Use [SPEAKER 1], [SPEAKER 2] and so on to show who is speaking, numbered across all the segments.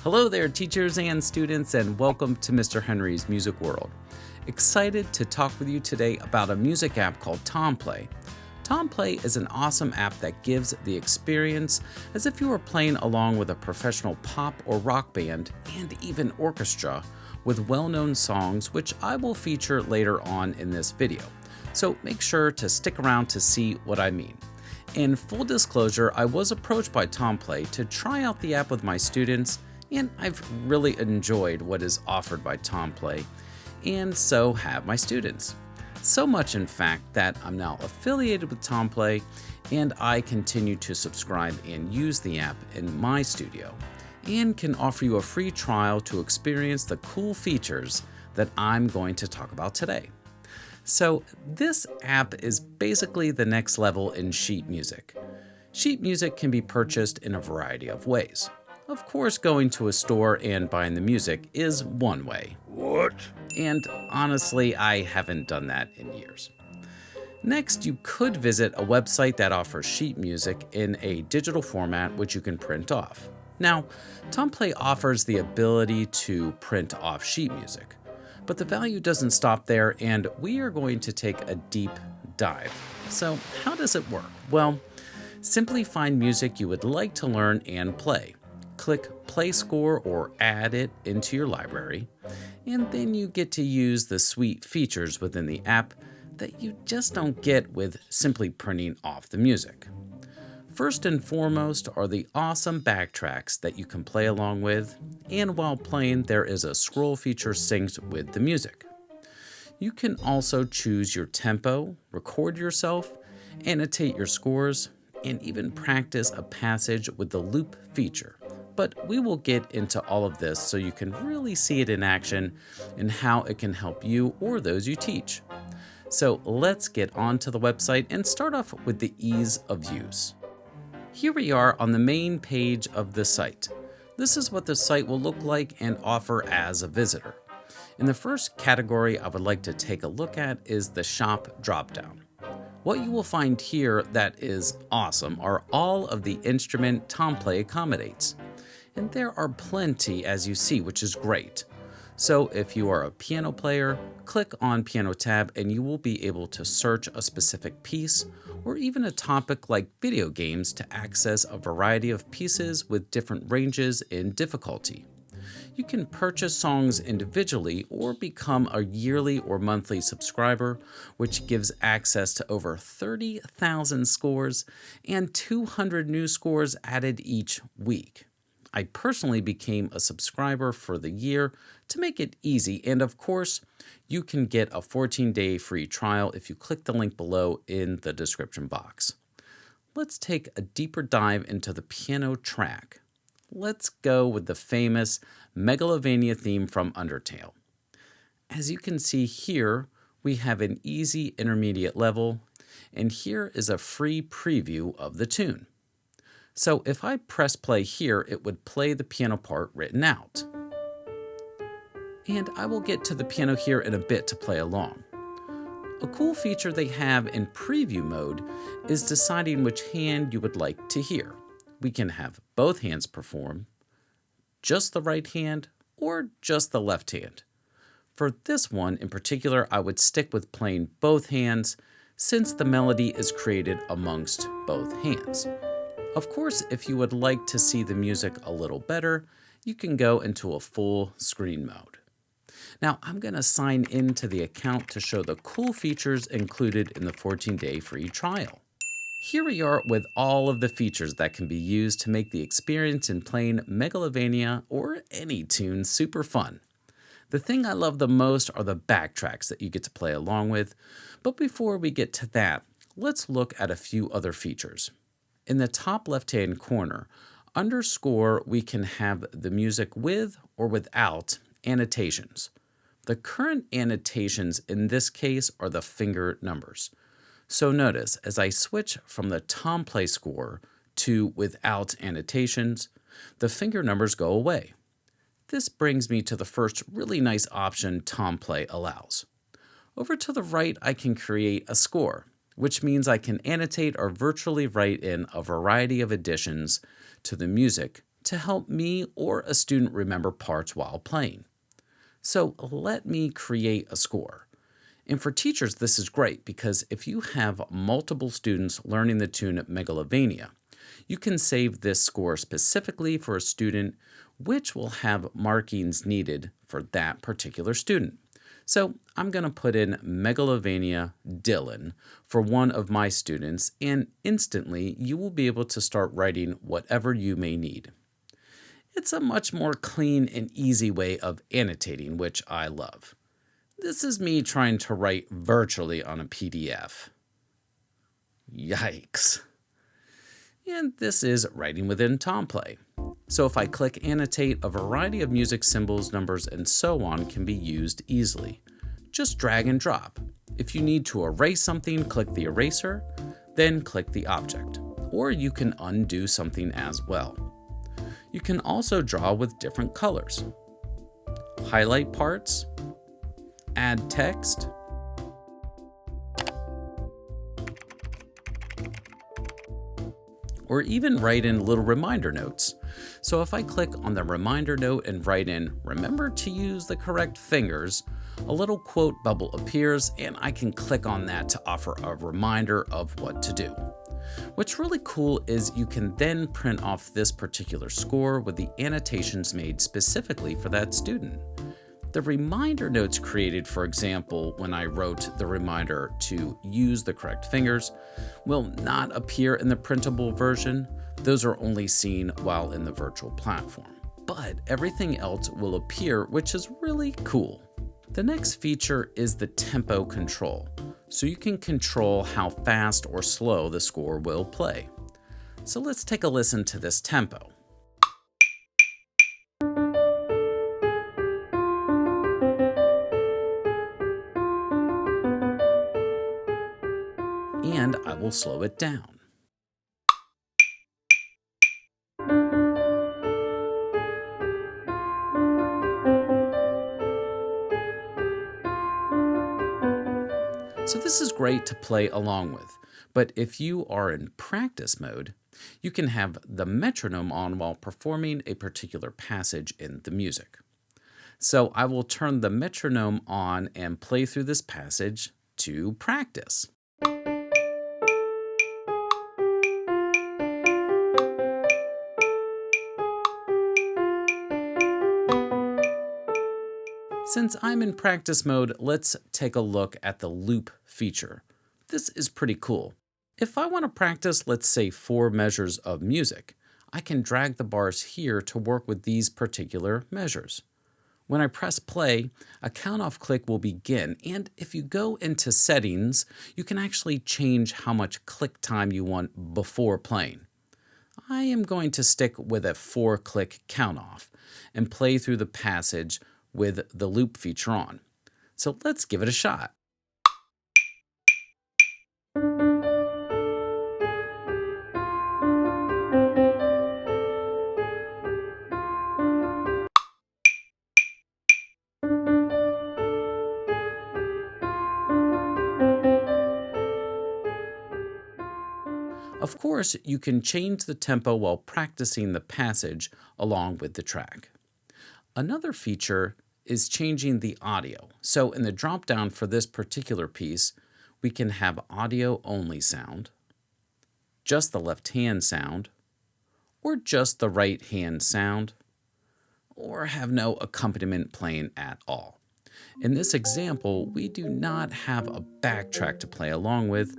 [SPEAKER 1] Hello there, teachers and students, and welcome to Mr. Henry's Music World. Excited to talk with you today about a music app called Tomplay. Tomplay is an awesome app that gives the experience as if you were playing along with a professional pop or rock band and even orchestra with well-known songs, which I will feature later on in this video. So make sure to stick around to see what I mean. In full disclosure, I was approached by Tomplay to try out the app with my students, and I've really enjoyed what is offered by Tomplay, and so have my students. So much, in fact, that I'm now affiliated with Tomplay, and I continue to subscribe and use the app in my studio, and can offer you a free trial to experience the cool features that I'm going to talk about today. So this app is basically the next level in sheet music. Sheet music can be purchased in a variety of ways. Of course, going to a store and buying the music is one way.
[SPEAKER 2] What?
[SPEAKER 1] And honestly, I haven't done that in years. Next, you could visit a website that offers sheet music in a digital format which you can print off. Now, Tomplay offers the ability to print off sheet music, but the value doesn't stop there, and we are going to take a deep dive. So, how does it work? Well, simply find music you would like to learn and play. Click Play Score or add it into your library, and then you get to use the sweet features within the app that you just don't get with simply printing off the music. First and foremost are the awesome backtracks that you can play along with, and while playing there is a scroll feature synced with the music. You can also choose your tempo, record yourself, annotate your scores, and even practice a passage with the loop feature. But we will get into all of this so you can really see it in action and how it can help you or those you teach. So let's get onto the website and start off with the ease of use. Here we are on the main page of the site. This is what the site will look like and offer as a visitor. In the first category I would like to take a look at is the shop dropdown. What you will find here that is awesome are all of the instrument Tomplay accommodates. And there are plenty, as you see, which is great. So if you are a piano player, click on Piano tab and you will be able to search a specific piece or even a topic like video games to access a variety of pieces with different ranges in difficulty. You can purchase songs individually or become a yearly or monthly subscriber, which gives access to over 30,000 scores and 200 new scores added each week. I personally became a subscriber for the year to make it easy, and of course, you can get a 14-day free trial if you click the link below in the description box. Let's take a deeper dive into the piano track. Let's go with the famous Megalovania theme from Undertale. As you can see here, we have an easy intermediate level, and here is a free preview of the tune. So if I press play here, it would play the piano part written out. And I will get to the piano here in a bit to play along. A cool feature they have in preview mode is deciding which hand you would like to hear. We can have both hands perform, just the right hand, or just the left hand. For this one in particular, I would stick with playing both hands since the melody is created amongst both hands. Of course, if you would like to see the music a little better, you can go into a full screen mode. Now, I'm going to sign into the account to show the cool features included in the 14-day free trial. Here we are with all of the features that can be used to make the experience in playing Megalovania or any tune super fun. The thing I love the most are the backtracks that you get to play along with, but before we get to that, let's look at a few other features. In the top left-hand corner, under score, we can have the music with or without annotations. The current annotations in this case are the finger numbers. So notice, as I switch from the Tomplay score to without annotations, the finger numbers go away. This brings me to the first really nice option Tomplay allows. Over to the right, I can create a score, which means I can annotate or virtually write in a variety of additions to the music to help me or a student remember parts while playing. So let me create a score. And for teachers, this is great because if you have multiple students learning the tune Megalovania, you can save this score specifically for a student, which will have markings needed for that particular student. So I'm going to put in Megalovania Dylan for one of my students, and instantly you will be able to start writing whatever you may need. It's a much more clean and easy way of annotating, which I love. This is me trying to write virtually on a PDF. Yikes. And this is writing within Tomplay. So if I click annotate, a variety of music symbols, numbers, and so on can be used easily. Just drag and drop. If you need to erase something, click the eraser, then click the object. Or you can undo something as well. You can also draw with different colors. Highlight parts, add text, or even write in little reminder notes. So if I click on the reminder note and write in, "Remember to use the correct fingers," a little quote bubble appears and I can click on that to offer a reminder of what to do. What's really cool is you can then print off this particular score with the annotations made specifically for that student. The reminder notes created, for example, when I wrote the reminder to use the correct fingers, will not appear in the printable version. Those are only seen while in the virtual platform. But everything else will appear, which is really cool. The next feature is the tempo control, so you can control how fast or slow the score will play. So let's take a listen to this tempo. And I will slow it down. So this is great to play along with, but if you are in practice mode, you can have the metronome on while performing a particular passage in the music. So I will turn the metronome on and play through this passage to practice. Since I'm in practice mode, let's take a look at the loop feature. This is pretty cool. If I want to practice, let's say 4 measures of music, I can drag the bars here to work with these particular measures. When I press play, a count-off click will begin, and if you go into settings, you can actually change how much click time you want before playing. I am going to stick with a 4-click count-off and play through the passage with the loop feature on. So let's give it a shot. Of course, you can change the tempo while practicing the passage along with the track. Another feature is changing the audio. So in the drop-down for this particular piece, we can have audio only sound, just the left hand sound, or just the right hand sound, or have no accompaniment playing at all. In this example, we do not have a backtrack to play along with.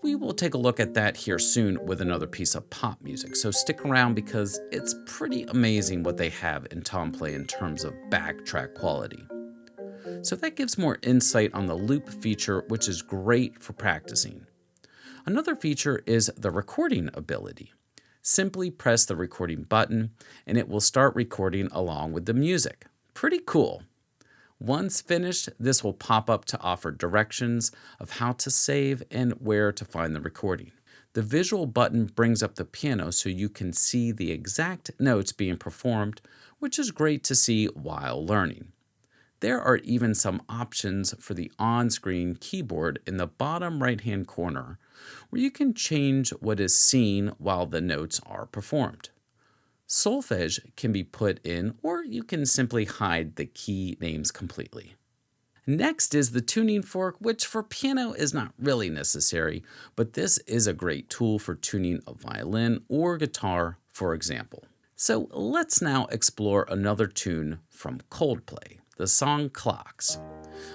[SPEAKER 1] We will take a look at that here soon with another piece of pop music, so stick around because it's pretty amazing what they have in Tomplay in terms of backtrack quality. So that gives more insight on the loop feature, which is great for practicing. Another feature is the recording ability. Simply press the recording button and it will start recording along with the music. Pretty cool. Once finished, this will pop up to offer directions of how to save and where to find the recording. The visual button brings up the piano so you can see the exact notes being performed, which is great to see while learning. There are even some options for the on-screen keyboard in the bottom right-hand corner, where you can change what is seen while the notes are performed. Solfege can be put in, or you can simply hide the key names completely. Next is the tuning fork, which for piano is not really necessary, but this is a great tool for tuning a violin or guitar, for example. So let's now explore another tune from Coldplay, the song Clocks.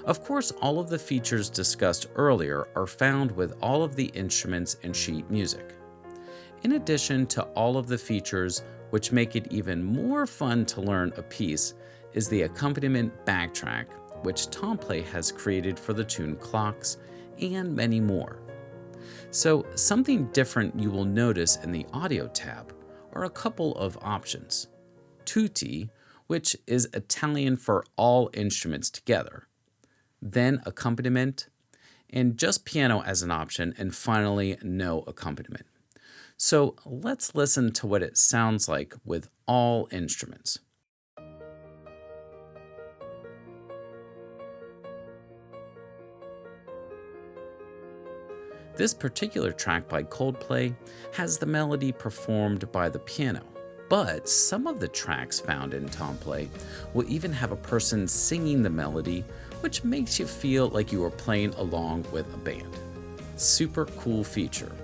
[SPEAKER 1] Of course, all of the features discussed earlier are found with all of the instruments and sheet music. In addition to all of the features which make it even more fun to learn a piece is the accompaniment backtrack, which Tomplay has created for the tune Clocks, and many more. So something different you will notice in the audio tab are a couple of options. Tutti, which is Italian for all instruments together, then accompaniment, and just piano as an option, and finally no accompaniment. So let's listen to what it sounds like with all instruments. This particular track by Coldplay has the melody performed by the piano, but some of the tracks found in Tomplay will even have a person singing the melody, which makes you feel like you are playing along with a band. Super cool feature.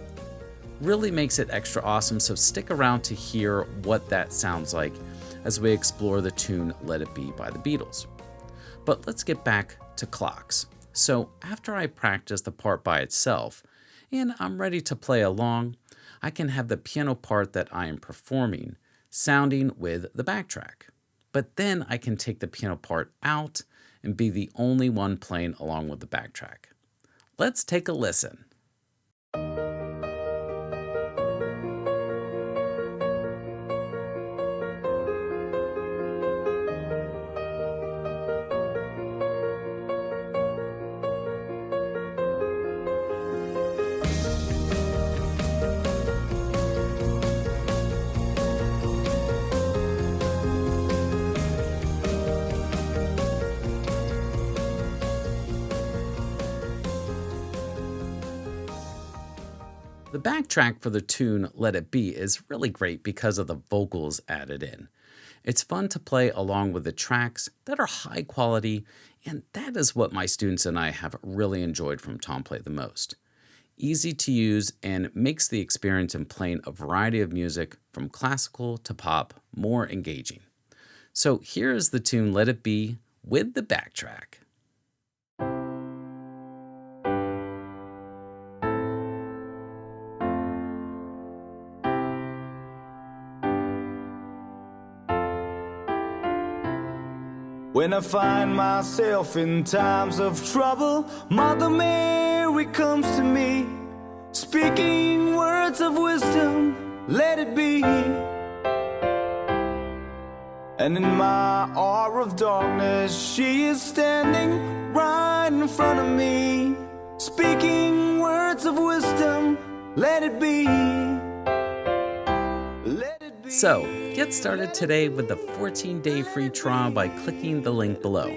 [SPEAKER 1] Really makes it extra awesome, so stick around to hear what that sounds like as we explore the tune Let It Be by the Beatles. But let's get back to Clocks. So after I practice the part by itself, and I'm ready to play along, I can have the piano part that I am performing sounding with the backtrack. But then I can take the piano part out and be the only one playing along with the backtrack. Let's take a listen. The backtrack for the tune Let It Be is really great because of the vocals added in. It's fun to play along with the tracks that are high quality, and that is what my students and I have really enjoyed from Tomplay the most. Easy to use and makes the experience in playing a variety of music from classical to pop more engaging. So here is the tune Let It Be with the backtrack.
[SPEAKER 2] When I find myself in times of trouble, Mother Mary comes to me, speaking words of wisdom, let it be. And in my hour of darkness, she is standing right in front of me, speaking words of wisdom, let it be. Let it be.
[SPEAKER 1] So, get started today with the 14-day free trial by clicking the link below.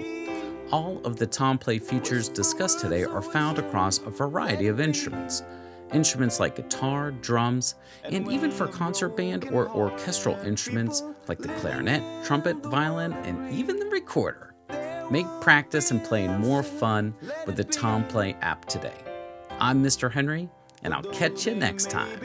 [SPEAKER 1] All of the Tomplay features discussed today are found across a variety of instruments. Instruments like guitar, drums, and even for concert band or orchestral instruments like the clarinet, trumpet, violin, and even the recorder. Make practice and playing more fun with the Tomplay app today. I'm Mr. Henry, and I'll catch you next time.